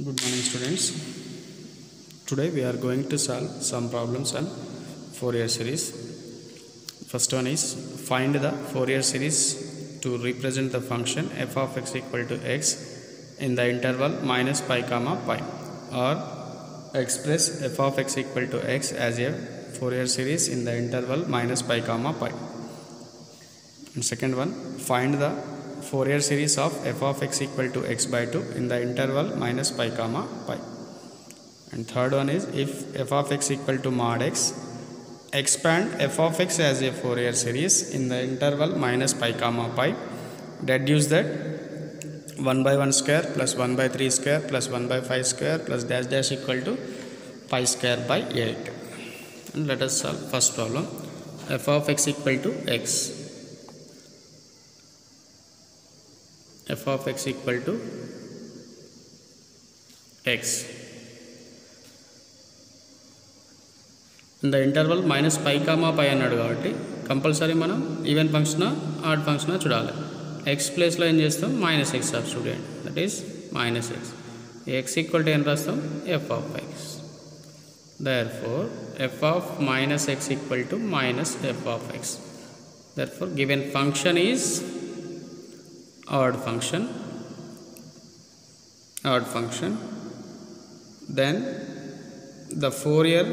Good morning, students. Today we are going to solve some problems on Fourier series. First one is find the Fourier series to represent the function f of x equal to x in the interval minus pi comma pi, or express f of x equal to x as a Fourier series in the interval minus pi comma pi. And second one, find the Fourier series of f of x equal to x by 2 in the interval minus pi comma pi. And third one is, if f of x equal to mod x, expand f of x as a Fourier series in the interval minus pi comma pi. Deduce that 1 by 1 square plus 1 by 3 square plus 1 by 5 square plus dash dash equal to pi square by 8. And let us solve first problem. F of x equal to x. F of x equal to x in the interval minus pi comma pi అన్నాడు కాబట్టి compulsory మనం even function add function చూడాలి. X ప్లేస్లో ఏం చేస్తాం, minus X substitute, that is minus X. X equal to ఏం రాస్తాం, F of X. therefore f of minus x equal to minus f of x. therefore given function is odd function, then the Fourier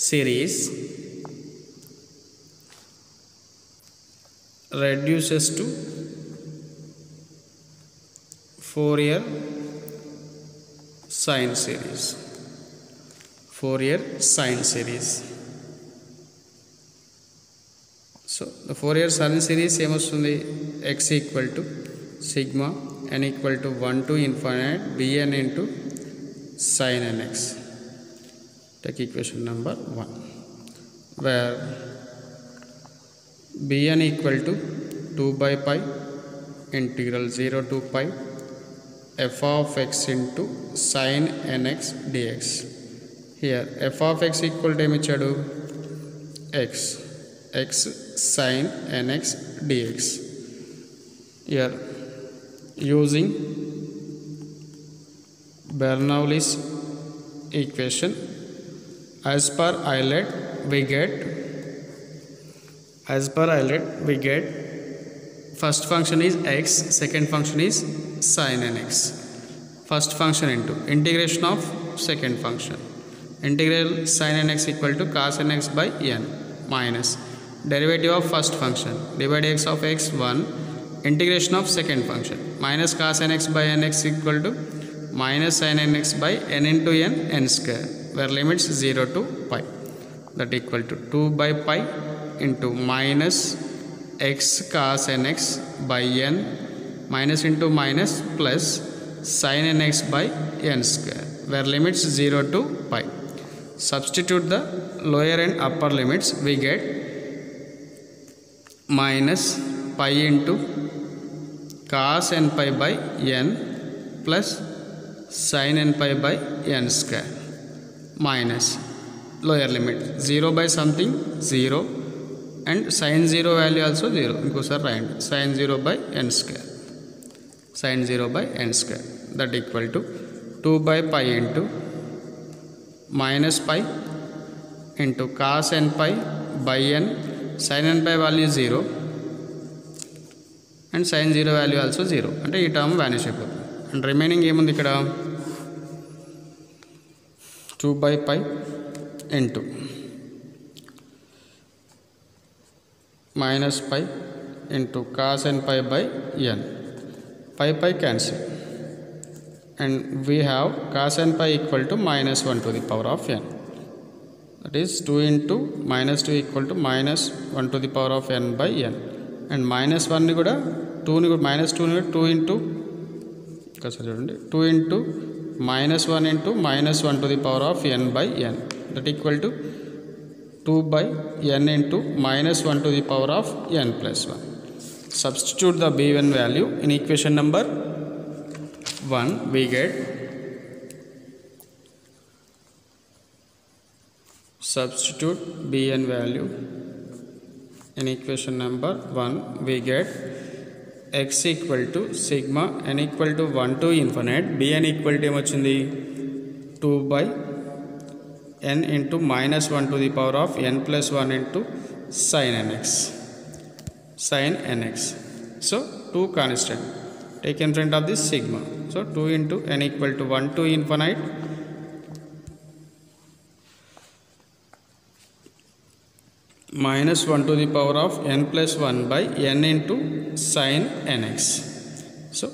series reduces to Fourier sine series. So the Fourier sine series ఏమొస్తుంది, x equal to sigma n equal to 1 to infinite bn into sin nx. Take equation number 1, where bn equal to 2 by pi integral 0 to pi f of x into sin nx dx. Here f of x equal to ఏమిచ్చాడు, x sin nx dx. Here using Bernoulli's equation, as per Eilert we get first function is x, second function is sin nx. First function into integration of second function, integral sin nx equal to cos nx by n minus derivative of first function divide x of x 1 integration of second function minus cos nx by nx equal to minus sin nx by n into n square, where limits 0 to pi, that equal to 2 by pi into minus x cos nx by n minus into minus plus sin nx by n square, where limits 0 to pi. Substitute the lower and upper limits, we get minus pi into cos n pi by n plus sin n pi by n square minus lower limit 0 by something 0 and sin 0 value also 0. ఇంకోసారి రాయండి, sin 0 by n square, that equal to 2 by pi into minus pi into cos n pi by n, sin n pi value 0 and sin 0 value also 0, అంటే ఈ term vanish అయిపోతుంది. And remaining ఏముంది ఇక్కడ, 2 by pi into minus pi into cos n pi by n, pi cancel, and we have cos n pi equal to minus 1 to the power of n, that is 2 into minus 2 equal to minus 1 to the power of n by n, and minus 1 ని కూడా 2 ని కూడా minus 2 ని కూడా 2 into చూడండి 2 into minus 1 into minus 1 to the power of n by n, that equal to 2 by n into minus 1 to the power of n plus 1. Substitute the b1 value in equation number 1, we get substitute bn value in equation number 1, we get x equal to sigma n equal to 1 to infinite bn equal to ఏమొచ్చింది 2 by n into minus 1 to the power of n plus 1 into sin nx. So 2 constant take in front of this sigma. So 2 into n equal to 1 to infinite minus 1 to the power of n plus 1 by n into sin nx. So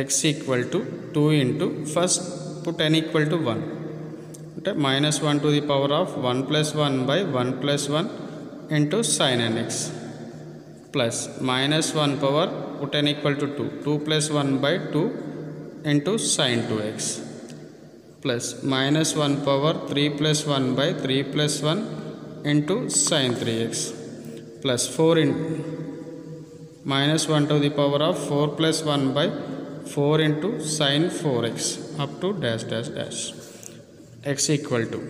x equal to 2 into, first put n equal to 1, okay, minus 1 to the power of 1 plus 1 by 1 plus 1 into sin nx plus minus 1 power put n equal to 2, 2 plus 1 by 2 into sin 2x plus minus 1 power 3 plus 1 by 3 plus 1 into sin 3x plus 4 in minus 1 to the power of 4 plus 1 by 4 into sin 4x up to dash dash dash. X equal to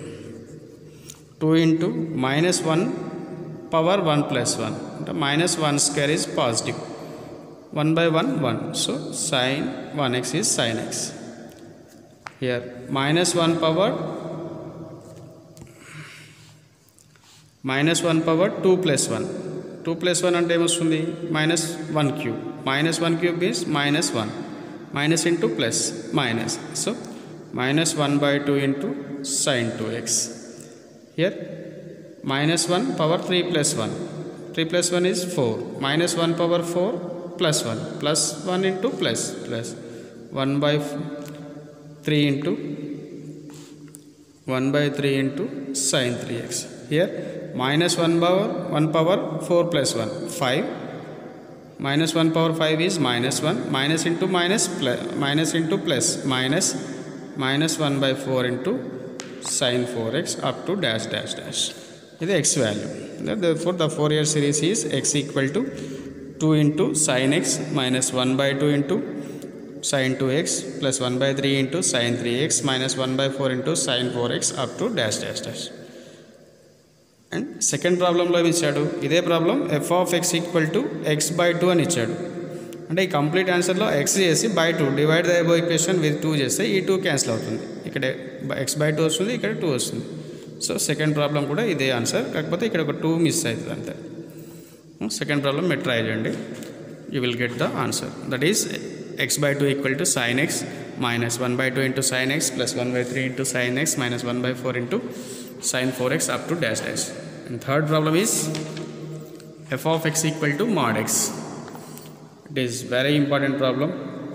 2 into minus 1 power 1 plus 1. The minus 1 square is positive. 1 by 1 1. So sin 1x is sin x. Here minus 1 power minus 1 power 2 plus 1. 2 plus 1 అంటే ఏమొస్తుంది minus 1 cube. Minus 1 cube is minus 1. Minus into plus minus. So minus 1 by 2 into sin 2x. Here minus 1 power 3 plus 1. 3 plus 1 is 4. Minus 1 power 4 plus 1. Plus 1 into plus 1 by 3 into 1 by 3 into sin 3x. Here minus 1 power 4 plus 1 5. Minus 1 power 5 is minus 1. Minus into minus plus minus into plus minus minus 1 by 4 into sin 4x up to dash dash dash. This is x value. Therefore the Fourier series is x equal to 2 into sin x minus 1 by 2 into sin 2x plus 1 by 3 into sin 3x minus 1 by 4 into sin 4x up to dash dash dash. And second problem లో ఇచ్చాడు ఇదే problem f of x equal to x by 2 అని ఇచ్చాడు. అంటే ఈ complete ఆన్సర్లో x చేసి by 2 divide the above equation with 2 చేస్తే ఈ 2 క్యాన్సిల్ అవుతుంది. ఇక్కడ x by 2 వస్తుంది, ఇక్కడ 2 వస్తుంది. సో సెకండ్ ప్రాబ్లం కూడా ఇదే ఆన్సర్, కాకపోతే ఇక్కడ ఒక 2 మిస్ అవుతుంది అంతే. సెకండ్ ప్రాబ్లం మీరు ట్రై చేయండి, you will get the answer. That is x by 2 equal to sin x minus 1 by 2 into sin x plus 1 by 3 into sin x minus 1 by 4 into sin 4x up to dash dash. And third problem is f of x equal to mod x. It is very important problem.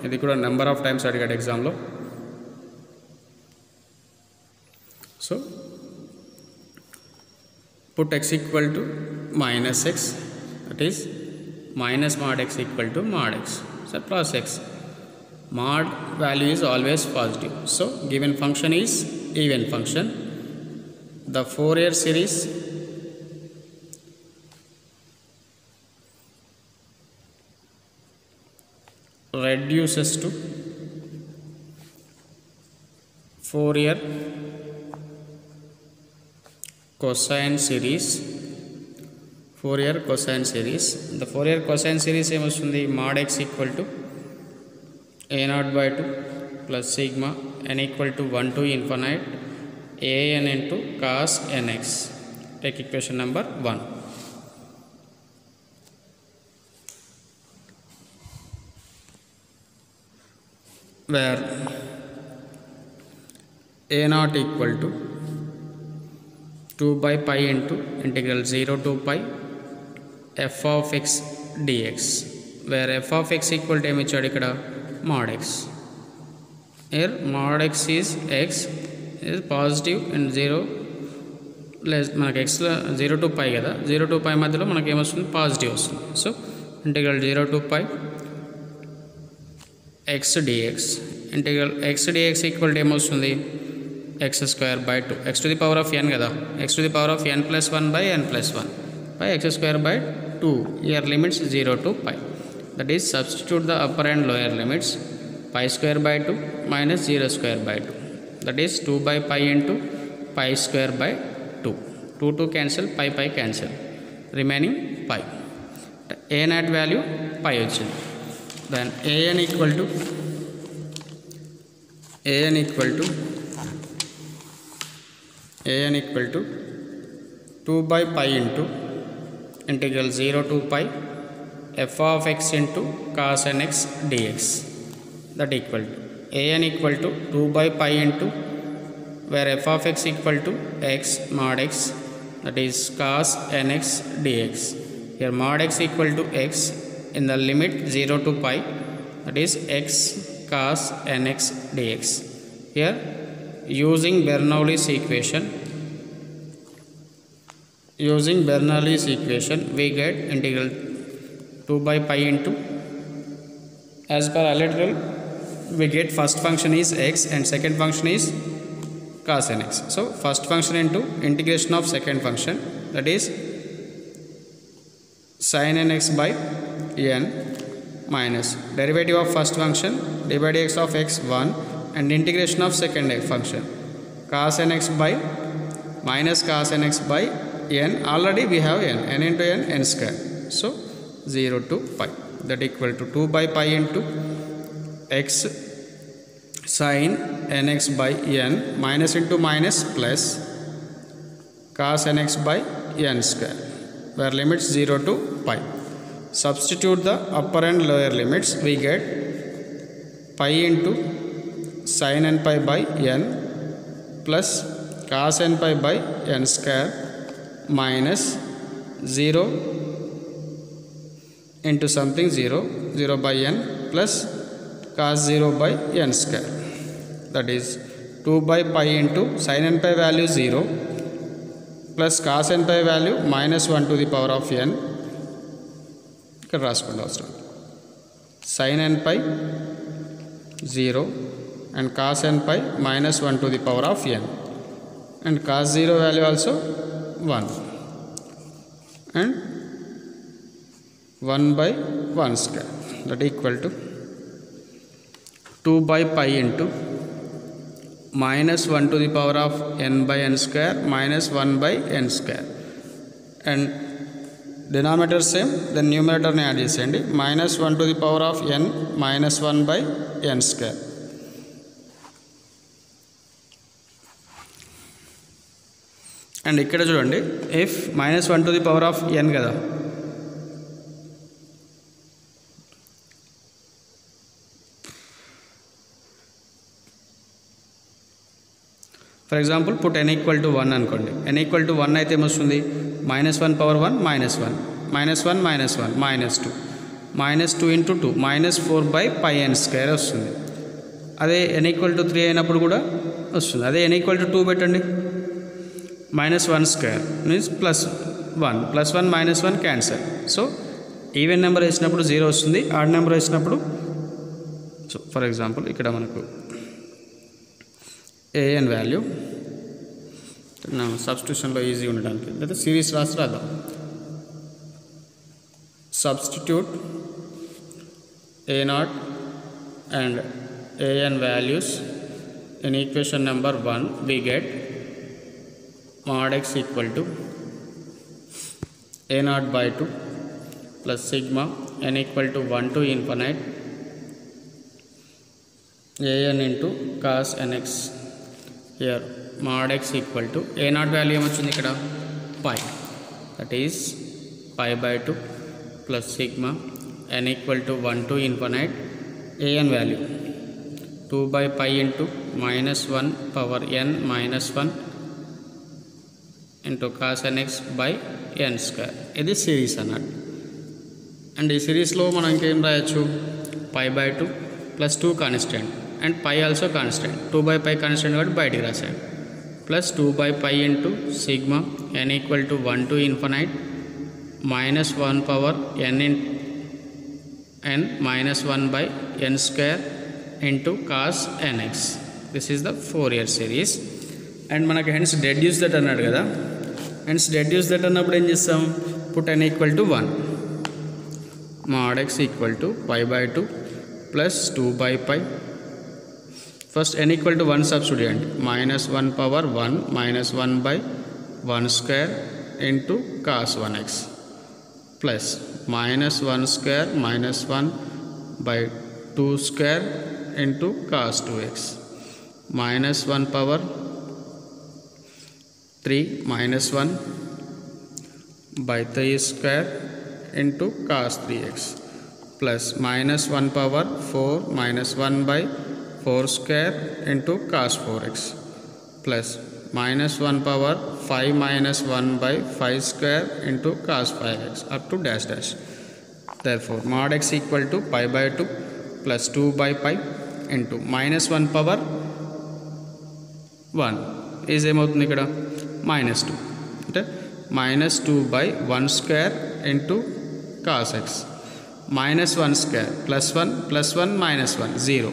ఇది కూడా number of times అడిగాడు ఎగ్జామ్లో. So put x equal to minus x, that is minus mod x equal to mod x. So plus x. Mod value is always positive. So given function is even function. The Fourier series reduces to Fourier cosine series. Fourier cosine series. The Fourier cosine series ఏమొస్తుంది mod x equal to a0 by 2 plus sigma n equal to 1 to infinite an into cos nx. Take equation number 1. Where a0 equal to 2 by pi into integral 0 to pi f of x dx, where f of x equal to ఏమిచ్చాడు ఇక్కడ mod x. Here mod x is positive and 0 less మనకు x 0 to pi కదా, 0 to pi మధ్యలో మనకి ఏమొస్తుంది positive వస్తుంది. So integral 0 to pi x dx, integral x dx equal to ఏమొస్తుంది x square by 2, x to the power of n కదా, x to the power of n plus 1 by n plus 1 by x square by 2. Here limits 0 to pi, that is substitute the upper and lower limits. Pi square by 2 minus 0 square by 2, that is 2 by pi into pi square by 2. 2 cancel, pi cancel, remaining pi. A naught value pi వచ్చింది. then an equal to 2 by pi into integral 0 to pi f of x into cos nx dx, that equal to an equal to 2 by pi into where f of x equal to x mod x, that is cos nx dx. Here mod x equal to x in the limit 0 to pi, that is x cos nx dx. Here using Bernoulli's equation we get integral 2 by pi into, as per earlier rule we get first function is x and second function is cos nx. So first function into integration of second function, that is sin nx by n minus derivative of first function d by dx of x 1 and integration of second function cos nx by minus cos nx by n. Already we have n into n square, so 0 to pi, that equal to 2 by pi into x sin nx by n minus into minus plus cos nx by n square, where limits 0 to pi. Substitute the upper and lower limits, we get pi into sin n pi by n plus cos n pi by n square minus 0 into something 0 by n plus cos 0 by n square, that is 2 by pi into sin n pi value 0 plus cos n pi value minus 1 to the power of n. ఇక్కడ రాసుకోండి అవసరం, sin n pi 0 and cos n pi minus 1 to the power of n, and cos 0 value also 1 and 1 by 1 square, that equal to 2 by pi into minus 1 to the power of n by n square minus 1 by n square, and denominator same, then numerator ni add chesandi minus 1 to the power of n minus 1 by n square. And ఇక్కడ చూడండి, if minus 1 to the power of n కదా, for example put n equal to 1 అనుకోండి. n equal to 1 అయితే ఏమొస్తుంది, minus 1 power 1 minus 1 minus 1 minus 1 minus 2 minus 2 into 2 minus 4 by pi n square వస్తుంది. అదే n equal to 3 అయినప్పుడు కూడా వస్తుంది. అదే n ఈక్వల్ టు 2 పెట్టండి, minus 1 square means plus 1 minus 1 cancel. So even number వేసినప్పుడు 0 వస్తుంది, ఆడ్ నెంబర్ వేసినప్పుడు, సో ఫర్ ఎగ్జాంపుల్ ఇక్కడ మనకు an వాల్యూ నా సబ్స్టిట్యూషన్లో ఈజీ ఉండడానికి లేదా సిరీస్ రాద్దాం. Substitute a0 and an values in equation number 1, we get mod x equal to a0 by 2 plus sigma n equal to 1 to infinite an into cos nx. Here mod x equal to a0 value ఏమొచ్చింది ఇక్కడ pi, that is pi by 2 plus sigma n equal to 1 to infinite an value 2 by pi into minus 1 power n minus 1 into cos nx by n square. ఇది series అన్నట్టు. And ఈ సిరీస్లో మనం ఇంకేం రాయొచ్చు, pi by 2 plus 2 constant and pi also constant, 2 by pi constant కాబట్టి బయటికి రాశాడు, plus 2 by pi into sigma n equal to 1 to infinite minus 1 power n minus 1 by n square into cos nx. This is the Fourier series. And మనకి hence deduce that అన్నాడు కదా, hence deduce that అన్నప్పుడు ఏం చేస్తాం, put n equal to 1 mod x equal to pi by 2 plus 2 by pi. First n equal to 1 substitute, minus 1 power 1 minus 1 by 1 square into cos 1x plus minus 1 square minus 1 by 2 square into cos 2x minus 1 power 3 minus 1 by 3 square into cos 3x plus minus 1 power 4 minus 1 by 4 square into cos 4x plus minus 1 power 5 minus 1 by 5 square into cos 5x up to dash dash. Therefore mod x equal to pi by 2 plus 2 by pi into minus 1 power 1 is ఏమవుతుంది ఇక్కడ minus 2 అంటే minus 2 by 1 square into cos x minus 1 square plus 1 minus 1 0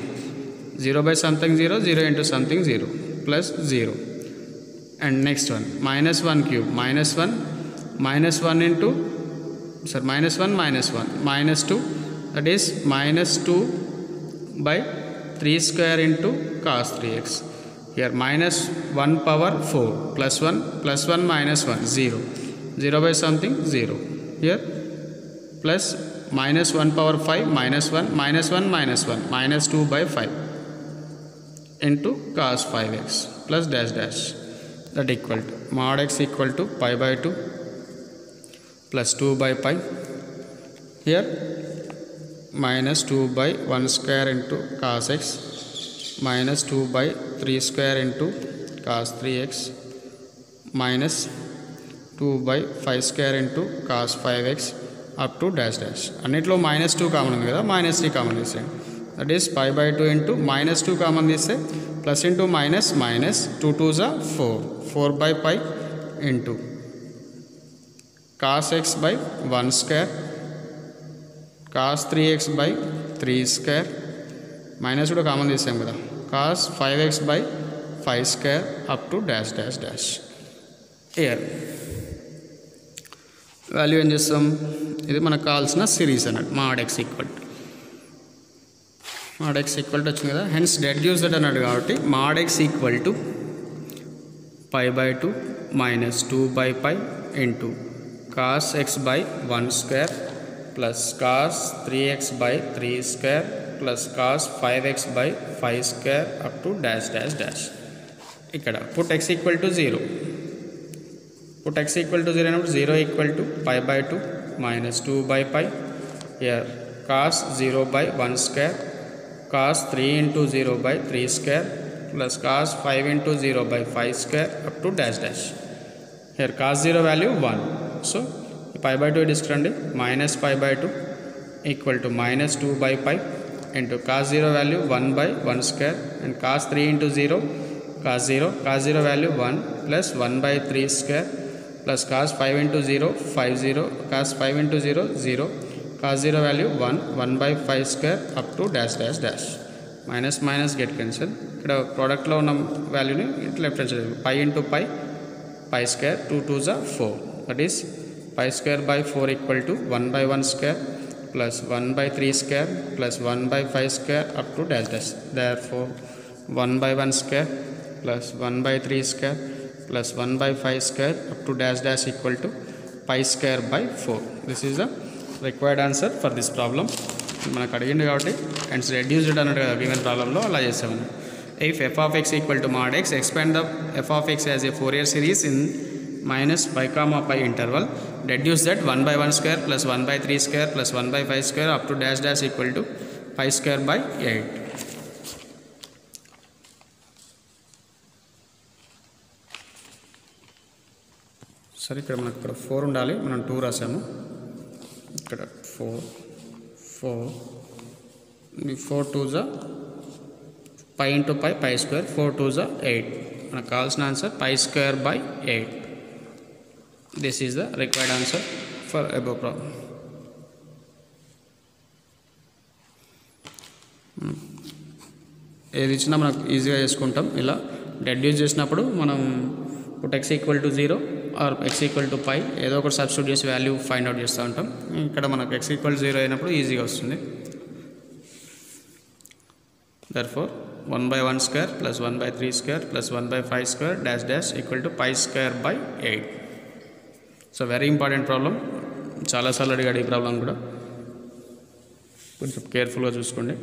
0 by something 0 0 into something 0 plus 0 and next one minus 1 cube minus 1 into minus 1 minus 2 that is minus 2 by 3 square into cos 3x. Here minus 1 power 4 plus 1 minus 1 0 0 by something 0. Here plus minus 1 power 5 minus 1 minus 1 minus 1 minus 2 by 5 into cos 5x plus dash dash. That equal to mod x equal to pi by 2 plus 2 by pi. Here minus 2 by 1 square into cos x minus 2 by 3 square into cos 3x minus 2 by 5 square into cos 5x up to dash dash. అన్నిట్లో minus 2 common ఉంది కదా, minus 3 common తీసేయండి. That is pi by 2 into minus 2 common తీస్తే plus into minus 2 2s are 4 by pi into cos x by 1 square cos 3x by 3 square minus కూడా common తీసాం కదా, cos 5x by 5 square up to dash dash dash. Here value ఏం చేస్తాం, ఇది మనకు కావాల్సిన series అన్నట్టు mod x ఈక్వల్ టు వచ్చింది కదా, హెన్స్ డెడ్యూస్ దట్ అన్నాడు కాబట్టి mod x equal to pi by 2 minus 2 by pi into cos x by 1 square plus cos 3x by 3 square plus cos 5x by 5 square up to dash dash dash. ఇక్కడ put x equal to 0 అయినప్పుడు 0 equal to pi by 2 minus 2 by pi. Here cos 0 by 1 square cos 3 into 0 by 3 square plus cos 5 into 0 by 5 square up to dash dash. Here cos 0 value 1, so pi by 2 discount minus pi by 2 equal to minus 2 by pi into cos 0 value 1 by 1 square and cos 3 into 0 cos 0 value 1 plus 1 by 3 square plus cos 5 into 0 5 0 cos 5 into 0 0 cos 0 value 1 by 5 square up to dash dash dash. Minus minus get cancel. ఇక్కడ ప్రోడక్ట్లో ఉన్న వాల్యూని ఇట్లా left hand side pi into pi square 2 2s are 4, that is pi square by 4 equal to 1 by 1 square plus 1 by 3 square plus 1 by 5 square up to dash dash. Therefore 1 by 1 square plus 1 by 3 square plus 1 by 5 square up to dash dash equal to pi square by 4. This is the required answer for this problem. మనకు అడిగింది కాబట్టి and reduced అన్నట్టు కదా given ప్రాబ్లంలో అలా చేసాము. If f of x equal to mod x, expand the f of x as a Fourier series in minus pi comma pi interval. Deduce that 1 by 1 square plus 1 by 3 square plus 1 by 5 square up to dash dash equal to pi square by 8. సరే ఇక్కడ మనకు ఇక్కడ 4 ఉండాలి, మనం 2 రాసాము. ఇక్కడ 4 2s are pi into pi square 4 2s are 8. మనకు కావాల్సిన answer pi square by 8. This is the required answer for above problem. ఏది ఇచ్చినా మనకు ఈజీగా చేసుకుంటాం. ఇలా డెడ్యూస్ చేసినప్పుడు మనం put x equal to 0 or x equal to pi ఏదో ఒకటి సబ్స్టిట్యూట్ చేసి వాల్యూ ఫైండ్ అవుట్ చేస్తూ ఉంటాం. ఇక్కడ మనకు x ఈక్వల్ టు 0 అయినప్పుడు ఈజీగా వస్తుంది. Therefore 1 by 1 square plus 1 by 3 square plus 1 by 5 square dash dash equal to pi square by 8. So very important problem, చాలా సార్లు అడిగాడు ఈ ప్రాబ్లం కూడా. కొంచెం కేర్ఫుల్గా చూసుకోండి.